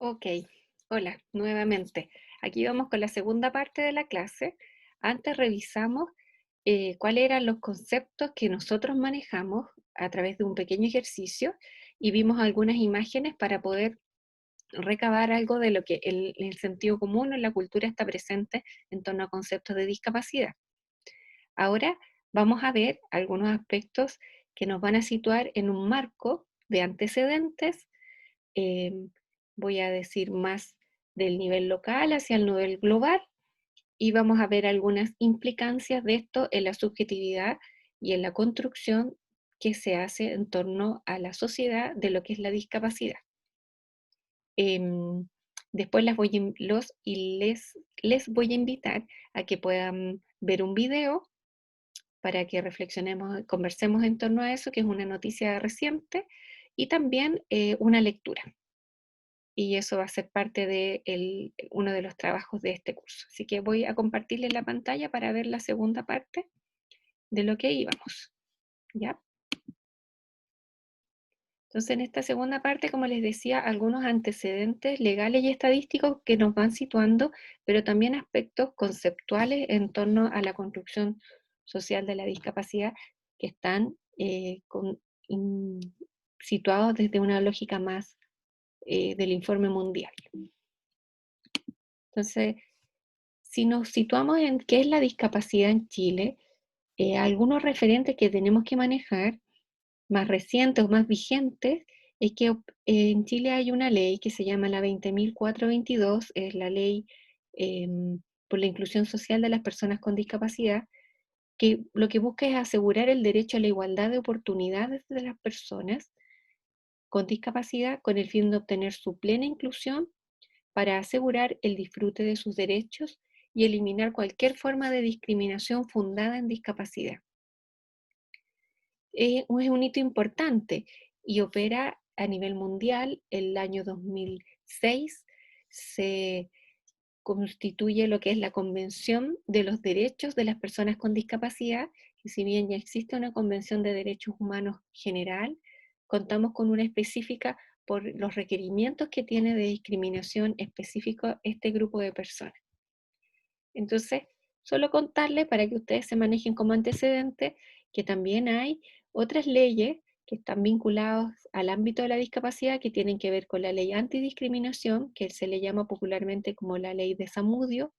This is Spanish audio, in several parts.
Ok, hola, nuevamente. Aquí vamos con la segunda parte de la clase. Antes revisamos cuáles eran los conceptos que nosotros manejamos a través de un pequeño ejercicio y vimos algunas imágenes para poder recabar algo de lo que el sentido común o en la cultura está presente en torno a conceptos de discapacidad. Ahora vamos a ver algunos aspectos que nos van a situar en un marco de antecedentes. em, Voy a decir más del nivel local hacia el nivel global y vamos a ver algunas implicancias de esto en la subjetividad y en la construcción que se hace en torno a la sociedad de lo que es la discapacidad. Em, Después les voy a invitar a que puedan ver un video para que reflexionemos, conversemos en torno a eso, que es una noticia reciente, y también una lectura. Y eso va a ser parte de uno de los trabajos de este curso. Así que voy a compartirles la pantalla para ver la segunda parte de lo que íbamos. ¿Ya? Entonces, en esta segunda parte, como les decía, algunos antecedentes legales y estadísticos que nos van situando, pero también aspectos conceptuales en torno a la construcción social de la discapacidad que están situados desde una lógica más del informe mundial. Entonces, si nos situamos en qué es la discapacidad en Chile, algunos referentes que tenemos que manejar, más recientes o más vigentes, es que en Chile hay una ley que se llama la 20.422, es la ley por la inclusión social de las personas con discapacidad, que lo que busca es asegurar el derecho a la igualdad de oportunidades de las personas con discapacidad con el fin de obtener su plena inclusión para asegurar el disfrute de sus derechos y eliminar cualquier forma de discriminación fundada en discapacidad. Es un hito importante y opera a nivel mundial. El año 2006 se constituye lo que es la Convención de los Derechos de las Personas con Discapacidad, que si bien ya existe una Convención de Derechos Humanos general, contamos con una específica por los requerimientos que tiene de discriminación específico este grupo de personas. Entonces, solo contarles para que ustedes se manejen como antecedente que también hay otras leyes que están vinculadas al ámbito de la discapacidad que tienen que ver con la ley antidiscriminación, que se le llama popularmente como la ley de Zamudio.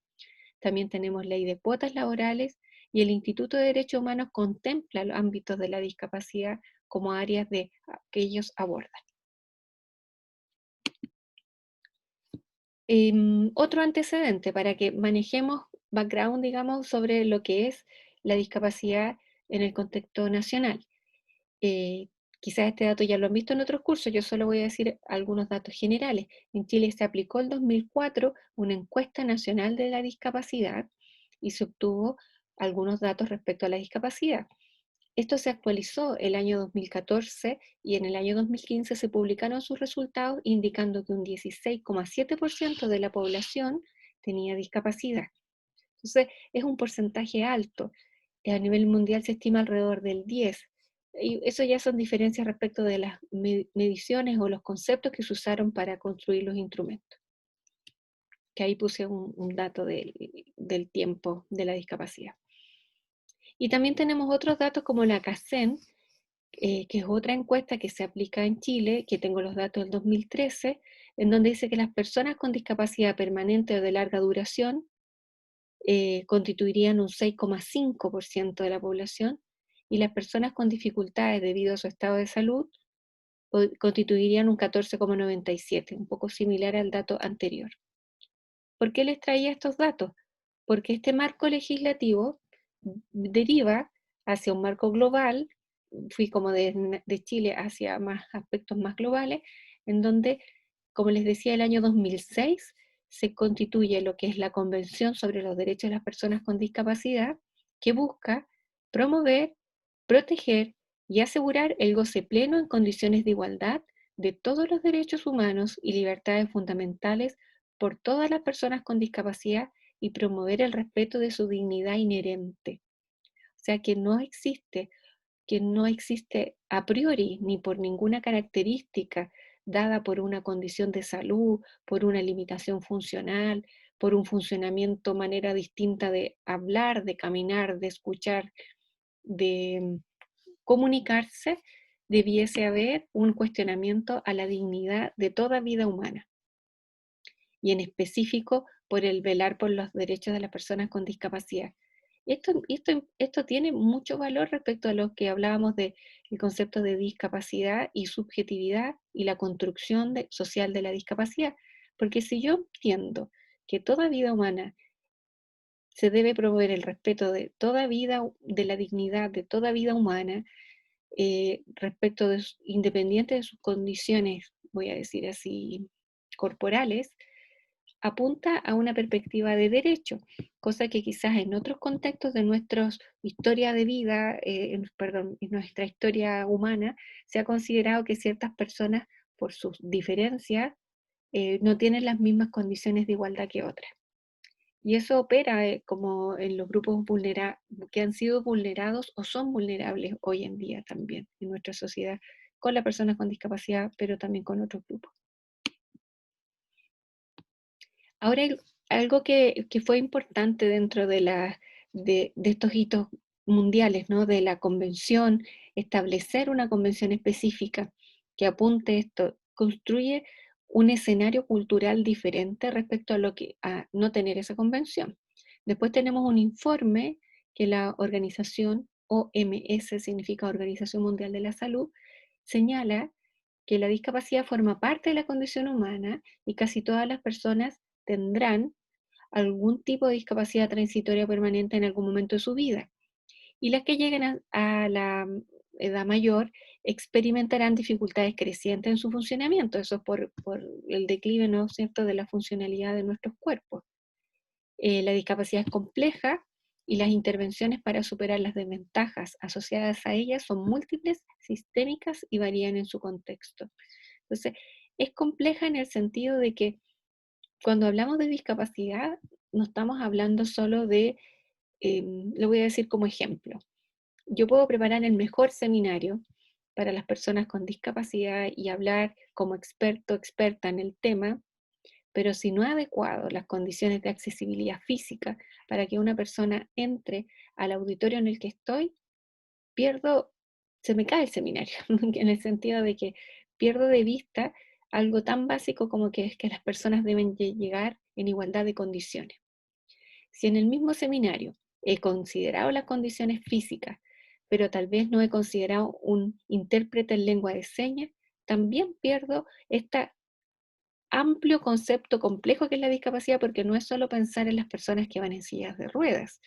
También tenemos ley de cuotas laborales y el Instituto de Derechos Humanos contempla los ámbitos de la discapacidad como áreas que ellos abordan. Otro antecedente para que manejemos background, digamos, sobre lo que es la discapacidad en el contexto nacional. Eh, Quizás este dato ya lo han visto en otros cursos, yo solo voy a decir algunos datos generales. En Chile se aplicó en 2004 una encuesta nacional de la discapacidad y se obtuvo algunos datos respecto a la discapacidad. Esto se actualizó el año 2014 y en el año 2015 se publicaron sus resultados indicando que un 16,7% de la población tenía discapacidad. Entonces, es un porcentaje alto. A nivel mundial se estima alrededor del 10%. Y eso ya son diferencias respecto de las mediciones o los conceptos que se usaron para construir los instrumentos. Que ahí puse un dato del tiempo de la discapacidad. Y también tenemos otros datos como la CACEN, que es otra encuesta que se aplica en Chile, que tengo los datos del 2013, en donde dice que las personas con discapacidad permanente o de larga duración constituirían un 6,5% de la población y las personas con dificultades debido a su estado de salud constituirían un 14,97%, un poco similar al dato anterior. ¿Por qué les traía estos datos? Porque este marco legislativo deriva hacia un marco global, fui como de Chile hacia más aspectos más globales, en donde, como les decía, el año 2006 se constituye lo que es la Convención sobre los Derechos de las Personas con Discapacidad, que busca promover, proteger y asegurar el goce pleno en condiciones de igualdad de todos los derechos humanos y libertades fundamentales por todas las personas con discapacidad y promover el respeto de su dignidad inherente. O sea, que no existe a priori ni por ninguna característica dada por una condición de salud, por una limitación funcional, por un funcionamiento, manera distinta de hablar, de caminar, de escuchar, de comunicarse, debiese haber un cuestionamiento a la dignidad de toda vida humana, y en específico por el velar por los derechos de las personas con discapacidad. Esto tiene mucho valor respecto a lo que hablábamos del concepto de discapacidad y subjetividad y la construcción social de la discapacidad, porque si yo entiendo que toda vida humana se debe promover el respeto de toda vida, de la dignidad de toda vida humana, respecto de independiente de sus condiciones, voy a decir así, corporales, apunta a una perspectiva de derecho, cosa que quizás en otros contextos de nuestra historia de vida, perdón, en nuestra historia humana, se ha considerado que ciertas personas, por sus diferencias, no tienen las mismas condiciones de igualdad que otras. Y eso opera como en los grupos que han sido vulnerados o son vulnerables hoy en día también en nuestra sociedad, con las personas con discapacidad, pero también con otros grupos. Ahora, algo que fue importante dentro de estos hitos mundiales, ¿no? De la convención, establecer una convención específica que apunte esto, construye un escenario cultural diferente respecto a no tener esa convención. Después tenemos un informe que la organización OMS, significa Organización Mundial de la Salud, señala que la discapacidad forma parte de la condición humana y casi todas las personas tendrán algún tipo de discapacidad transitoria permanente en algún momento de su vida. Y las que lleguen a la edad mayor experimentarán dificultades crecientes en su funcionamiento. Eso es por el declive, ¿no es cierto?, de la funcionalidad de nuestros cuerpos. La discapacidad es compleja y las intervenciones para superar las desventajas asociadas a ella son múltiples, sistémicas y varían en su contexto. Entonces, es compleja en el sentido de que cuando hablamos de discapacidad, no estamos hablando solo de, lo voy a decir como ejemplo, yo puedo preparar el mejor seminario para las personas con discapacidad y hablar como experto, experta en el tema, pero si no he adecuado las condiciones de accesibilidad física para que una persona entre al auditorio en el que estoy, pierdo, se me cae el seminario, en el sentido de que pierdo de vista algo tan básico como que es que las personas deben llegar en igualdad de condiciones. Si en el mismo seminario he considerado las condiciones físicas, pero tal vez no he considerado un intérprete en lengua de señas, también pierdo este amplio concepto complejo que es la discapacidad, porque no es solo pensar en las personas que van en sillas de ruedas,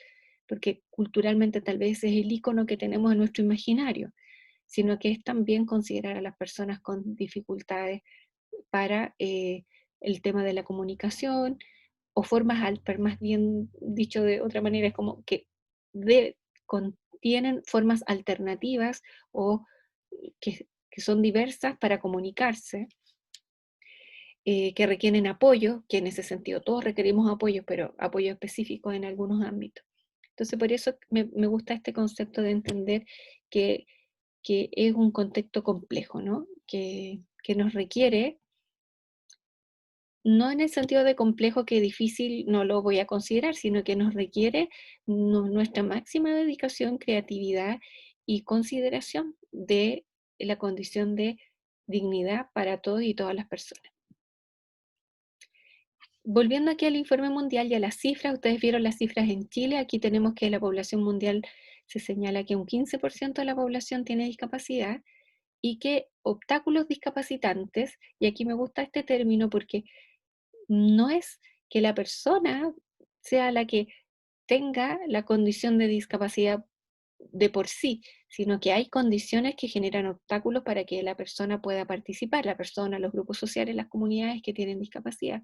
porque culturalmente tal vez es el icono que tenemos en nuestro imaginario, sino que es también considerar a las personas con dificultades para el tema de la comunicación, o formas, más bien dicho de otra manera, es como que contienen formas alternativas o que son diversas para comunicarse, que requieren apoyo, que en ese sentido todos requerimos apoyo, pero apoyo específico en algunos ámbitos. Entonces, por eso me gusta este concepto de entender que, que es un contexto complejo, ¿no? Que nos requiere, no en el sentido de complejo que difícil no lo voy a considerar, sino que nos requiere nuestra máxima dedicación, creatividad y consideración de la condición de dignidad para todos y todas las personas. Volviendo aquí al informe mundial y a las cifras, ustedes vieron las cifras en Chile, aquí tenemos que la población mundial se señala que un 15% de la población tiene discapacidad y que obstáculos discapacitantes, y aquí me gusta este término porque no es que la persona sea la que tenga la condición de discapacidad de por sí, sino que hay condiciones que generan obstáculos para que la persona pueda participar, la persona, los grupos sociales, las comunidades que tienen discapacidad.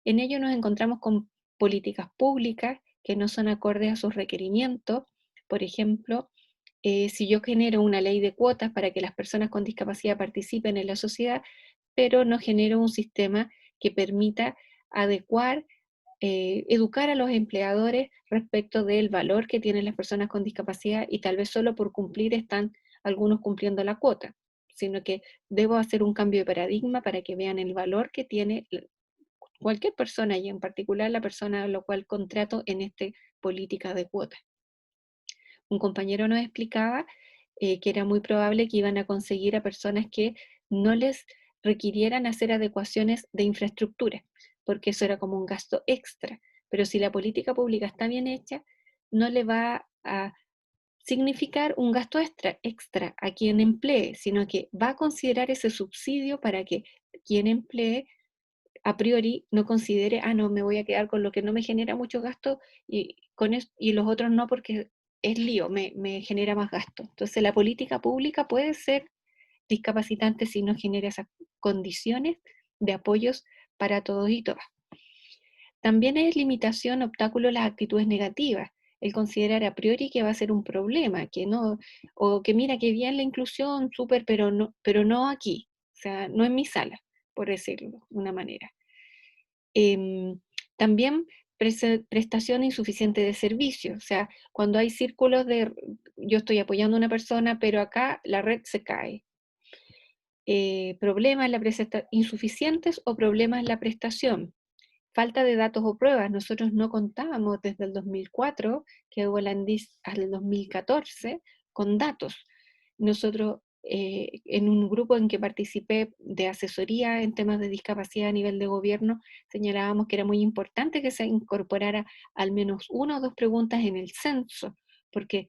En ello nos encontramos con políticas públicas que no son acordes a sus requerimientos. Por ejemplo, si yo genero una ley de cuotas para que las personas con discapacidad participen en la sociedad, pero no genero un sistema que permita adecuar, educar a los empleadores respecto del valor que tienen las personas con discapacidad y tal vez solo por cumplir están algunos cumpliendo la cuota. sino que debo hacer un cambio de paradigma para que vean el valor que tiene cualquier persona, y en particular la persona a la cual contrato en esta política de cuotas. Un compañero nos explicaba que era muy probable que iban a conseguir a personas que no les requirieran hacer adecuaciones de infraestructura, porque eso era como un gasto extra. Pero si la política pública está bien hecha, no le va a significar un gasto extra a quien emplee, sino que va a considerar ese subsidio para que quien emplee a priori no considere, no, me voy a quedar con lo que no me genera mucho gasto y los otros no porque es lío, me genera más gasto. Entonces la política pública puede ser discapacitante si no genera esas condiciones de apoyos para todos y todas. También es limitación, obstáculo las actitudes negativas, el considerar a priori que va a ser un problema, que no, o que mira que bien la inclusión, súper, pero no aquí, o sea, no en mi sala, por decirlo de una manera. También prestación insuficiente de servicio, o sea, cuando hay círculos de yo estoy apoyando a una persona, pero acá la red se cae. Problemas en la insuficientes o problemas en la prestación. Falta de datos o pruebas. Nosotros no contábamos desde el 2004, que hubo la ANDIS, hasta el 2014, con datos. Nosotros, en un grupo en que participé de asesoría en temas de discapacidad a nivel de gobierno, señalábamos que era muy importante que se incorporara al menos una o dos preguntas en el censo, porque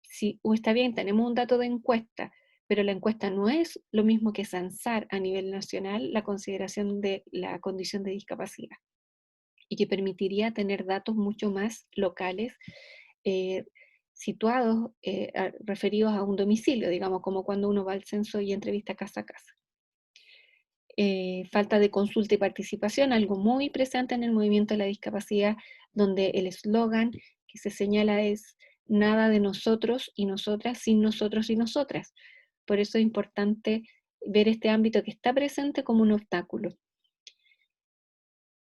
si está bien, tenemos un dato de encuesta, pero la encuesta no es lo mismo que censar a nivel nacional la consideración de la condición de discapacidad, y que permitiría tener datos mucho más locales, eh, situados, referidos a un domicilio, digamos, como cuando uno va al censo y entrevista casa a casa. Falta de consulta y participación, algo muy presente en el movimiento de la discapacidad, donde el eslogan que se señala es nada de nosotros y nosotras sin nosotros y nosotras. Por eso es importante ver este ámbito que está presente como un obstáculo.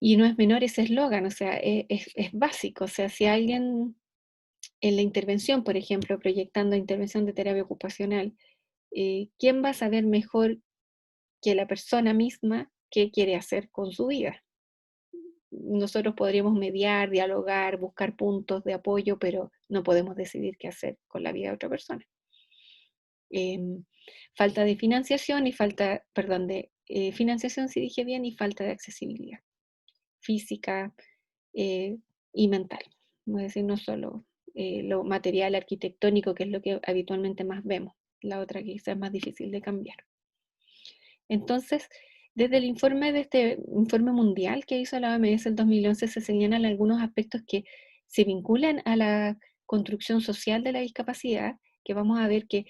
Y no es menor ese eslogan, o sea, es básico. O sea, si alguien en la intervención, por ejemplo, proyectando intervención de terapia ocupacional, ¿quién va a saber mejor que la persona misma qué quiere hacer con su vida? Nosotros podríamos mediar, dialogar, buscar puntos de apoyo, pero no podemos decidir qué hacer con la vida de otra persona. Falta de financiación y falta, perdón, de financiación, si dije bien, y falta de accesibilidad física, y mental. Es decir, no solo lo material arquitectónico, que es lo que habitualmente más vemos, la otra quizás es más difícil de cambiar. Entonces, desde el informe de este informe mundial que hizo la OMS en 2011, se señalan algunos aspectos que se vinculan a la construcción social de la discapacidad, que vamos a ver que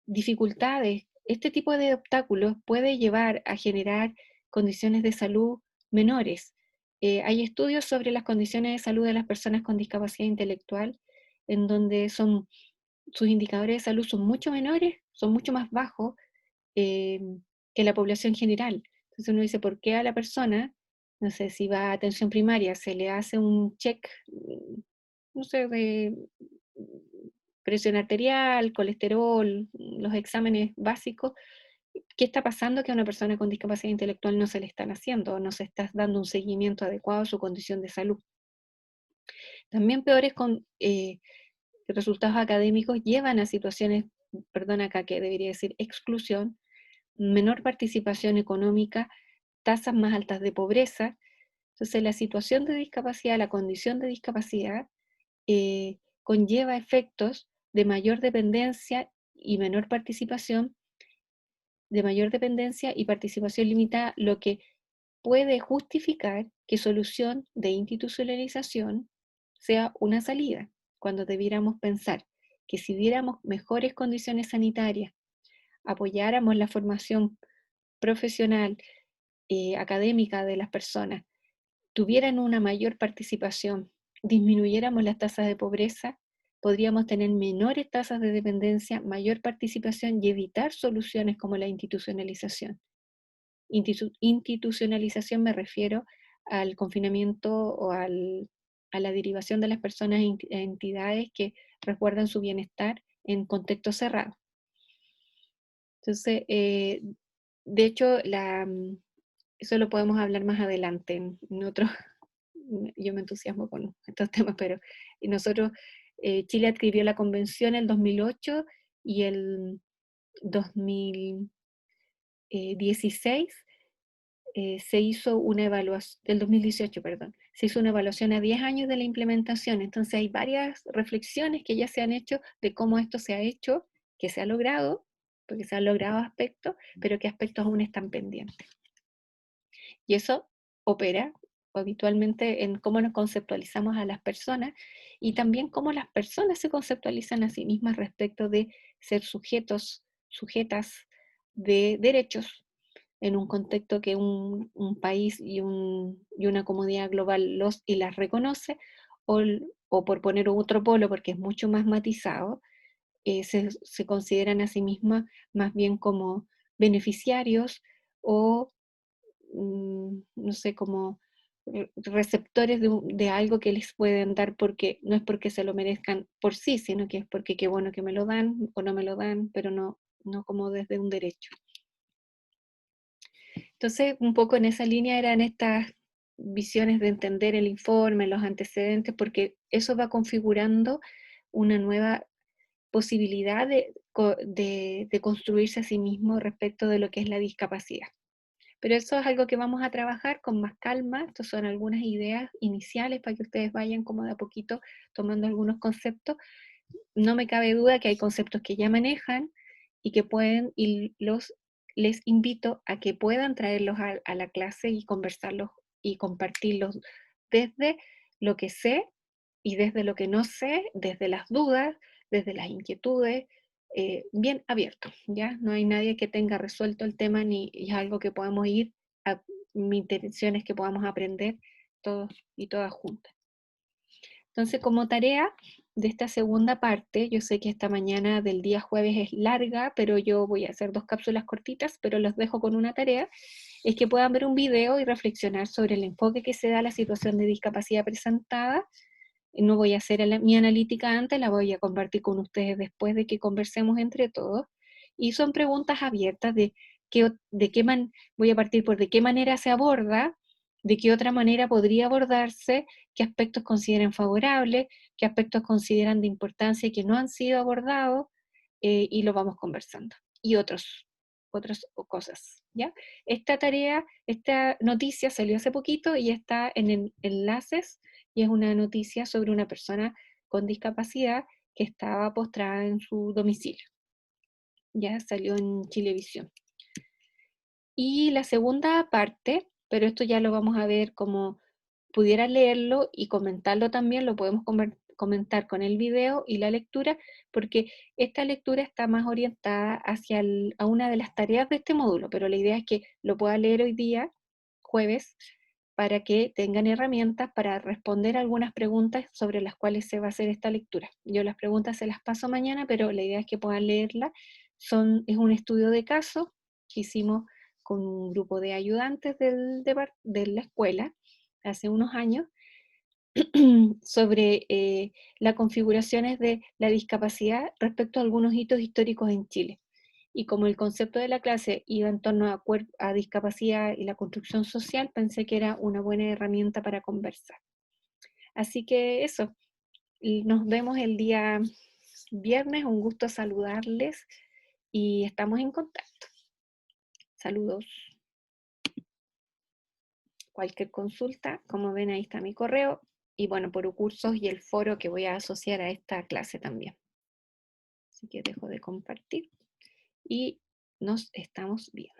dificultades, este tipo de obstáculos puede llevar a generar condiciones de salud menores. Hay estudios sobre las condiciones de salud de las personas con discapacidad intelectual, en donde sus indicadores de salud son mucho menores, son mucho más bajos, eh, que la población general. Entonces uno dice, ¿por qué a la persona, no sé, si va a atención primaria, se le hace un check, no sé, de presión arterial, colesterol, los exámenes básicos? ¿Qué está pasando que a una persona con discapacidad intelectual no se le están haciendo o no se está dando un seguimiento adecuado a su condición de salud? También peores resultados académicos llevan a situaciones, perdón acá que debería decir exclusión, menor participación económica, tasas más altas de pobreza. Entonces la situación de discapacidad, la condición de discapacidad, conlleva efectos de mayor dependencia y menor participación, de mayor dependencia y participación limitada, lo que puede justificar que solución de institucionalización sea una salida, cuando debiéramos pensar que si diéramos mejores condiciones sanitarias, apoyáramos la formación profesional, académica de las personas, tuvieran una mayor participación, disminuyéramos las tasas de pobreza, podríamos tener menores tasas de dependencia, mayor participación y evitar soluciones como la institucionalización. Institucionalización me refiero al confinamiento o a la derivación de las personas a entidades que resguardan su bienestar en contexto cerrado. Entonces, de hecho, eso lo podemos hablar más adelante en otro. Yo me entusiasmo con estos temas, pero nosotros, Chile adquirió la convención en el 2008 y el 2016 se hizo una evaluación, del 2018, perdón, se hizo una evaluación a 10 años de la implementación. Entonces hay varias reflexiones que ya se han hecho de cómo esto se ha hecho, que se ha logrado, porque se han logrado aspectos, pero qué aspectos aún están pendientes. Y eso opera habitualmente en cómo nos conceptualizamos a las personas y también cómo las personas se conceptualizan a sí mismas respecto de ser sujetos, sujetas de derechos en un contexto que un país y una comunidad global los y las reconoce, o, o por poner otro polo, porque es mucho más matizado, se consideran a sí mismas más bien como beneficiarios o no sé, como receptores de algo que les pueden dar, porque no es porque se lo merezcan por sí, sino que es porque qué bueno que me lo dan o no me lo dan, pero no como desde un derecho. Entonces, un poco en esa línea eran estas visiones de entender el informe, los antecedentes, porque eso va configurando una nueva posibilidad de construirse a sí mismo respecto de lo que es la discapacidad. Pero eso es algo que vamos a trabajar con más calma. Estas son algunas ideas iniciales para que ustedes vayan como de a poquito tomando algunos conceptos. No me cabe duda que hay conceptos que ya manejan y que pueden, les invito a que puedan traerlos a la clase y conversarlos y compartirlos desde lo que sé y desde lo que no sé, desde las dudas, desde las inquietudes, bien abierto, ¿ya? No hay nadie que tenga resuelto el tema ni es algo que podamos ir a, mi intención es que podamos aprender todos y todas juntas. Entonces, como tarea de esta segunda parte, yo sé que esta mañana del día jueves es larga, pero yo voy a hacer 2 cápsulas cortitas, pero los dejo con una tarea, es que puedan ver un video y reflexionar sobre el enfoque que se da a la situación de discapacidad presentada. No voy a hacer mi analítica antes, la voy a compartir con ustedes después de que conversemos entre todos. Y son preguntas abiertas voy a partir por de qué manera se aborda, de qué otra manera podría abordarse, qué aspectos consideran favorables, qué aspectos consideran de importancia y que no han sido abordados, y lo vamos conversando. Y otras cosas, ¿ya? Esta tarea, esta noticia salió hace poquito y está en enlaces y es una noticia sobre una persona con discapacidad que estaba postrada en su domicilio. Ya salió en Chilevisión. Y la segunda parte, pero esto ya lo vamos a ver como pudiera leerlo y comentarlo también, lo podemos comentar con el video y la lectura, porque esta lectura está más orientada hacia a una de las tareas de este módulo, pero la idea es que lo pueda leer hoy día, jueves, para que tengan herramientas para responder algunas preguntas sobre las cuales se va a hacer esta lectura. Yo las preguntas se las paso mañana, pero la idea es que puedan leerla. Es un estudio de caso que hicimos con un grupo de ayudantes de la escuela hace unos años sobre las configuraciones de la discapacidad respecto a algunos hitos históricos en Chile. Y como el concepto de la clase iba en torno a discapacidad y la construcción social, pensé que era una buena herramienta para conversar. Así que eso, y nos vemos el día viernes, un gusto saludarles y estamos en contacto. Saludos. Cualquier consulta, como ven ahí está mi correo y bueno, por cursos y el foro que voy a asociar a esta clase también. Así que dejo de compartir y nos estamos viendo.